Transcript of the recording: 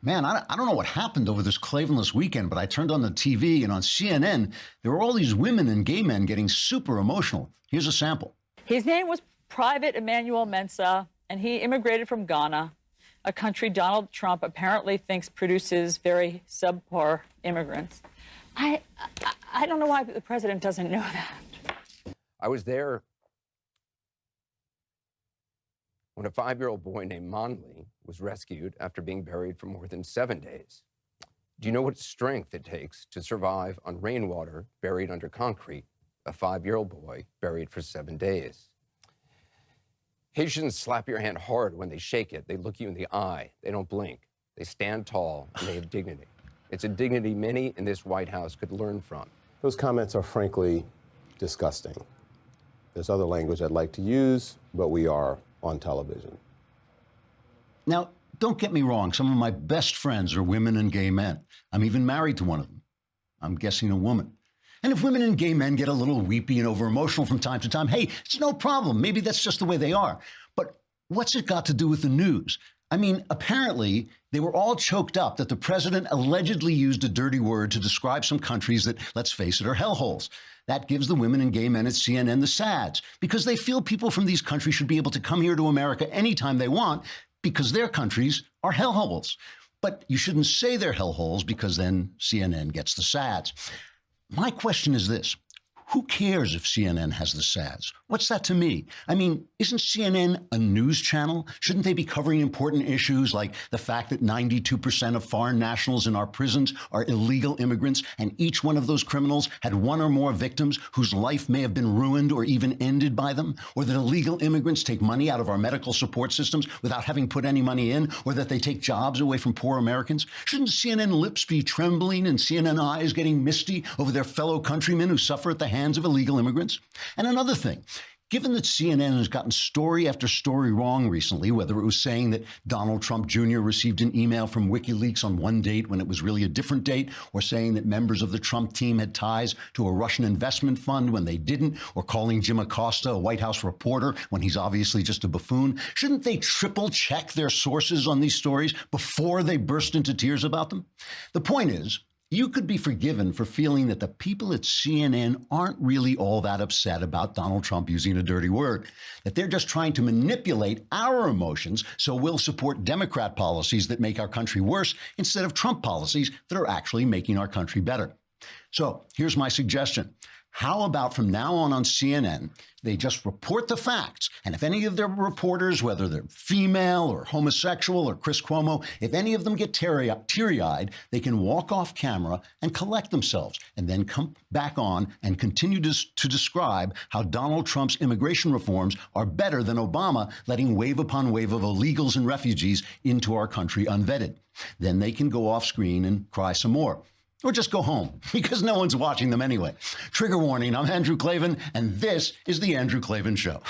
Man, I don't know what happened over this Klavanless weekend, but I turned on the TV and on CNN, there were all these women and gay men getting super emotional. Here's a sample. His name was Private Emmanuel Mensah, and he immigrated from Ghana, a country Donald Trump apparently thinks produces very subpar immigrants. I don't know why the president doesn't know that. I was there when a 5-year-old boy named Monley was rescued after being buried for more than 7 days. Do you know what strength it takes to survive on rainwater buried under concrete? A 5-year-old boy buried for 7 days. Haitians slap your hand hard when they shake it. They look you in the eye. They don't blink. They stand tall, and they have dignity. It's a dignity many in this White House could learn from. Those comments are frankly disgusting. There's other language I'd like to use, but we are on television. Now, don't get me wrong. Some of my best friends are women and gay men. I'm even married to one of them. I'm guessing a woman. And if women and gay men get a little weepy and over-emotional from time to time, hey, it's no problem. Maybe that's just the way they are. But what's it got to do with the news? I mean, apparently, they were all choked up that the president allegedly used a dirty word to describe some countries that, let's face it, are hellholes. That gives the women and gay men at CNN the sads, because they feel people from these countries should be able to come here to America anytime they want, because their countries are hellholes. But you shouldn't say they're hellholes, because then CNN gets the sads. My question is this. Who cares if CNN has the sads? What's that to me? I mean, isn't CNN a news channel? Shouldn't they be covering important issues like the fact that 92% of foreign nationals in our prisons are illegal immigrants, and each one of those criminals had one or more victims whose life may have been ruined or even ended by them? Or that illegal immigrants take money out of our medical support systems without having put any money in? Or that they take jobs away from poor Americans? Shouldn't CNN lips be trembling and CNN eyes getting misty over their fellow countrymen who suffer at the hands of illegal immigrants? And another thing, given that CNN has gotten story after story wrong recently, whether it was saying that Donald Trump Jr. received an email from WikiLeaks on one date when it was really a different date, or saying that members of the Trump team had ties to a Russian investment fund when they didn't, or calling Jim Acosta a White House reporter when he's obviously just a buffoon, shouldn't they triple check their sources on these stories before they burst into tears about them? The point is, you could be forgiven for feeling that the people at CNN aren't really all that upset about Donald Trump using a dirty word, that they're just trying to manipulate our emotions so we'll support Democrat policies that make our country worse instead of Trump policies that are actually making our country better. So here's my suggestion. How about from now on CNN, they just report the facts. And if any of their reporters, whether they're female or homosexual or Chris Cuomo, if any of them get teary-eyed, they can walk off camera and collect themselves and then come back on and continue to describe how Donald Trump's immigration reforms are better than Obama letting wave upon wave of illegals and refugees into our country unvetted. Then they can go off screen and cry some more. Or just go home, because no one's watching them anyway. Trigger warning, I'm Andrew Klavan, and this is The Andrew Klavan Show.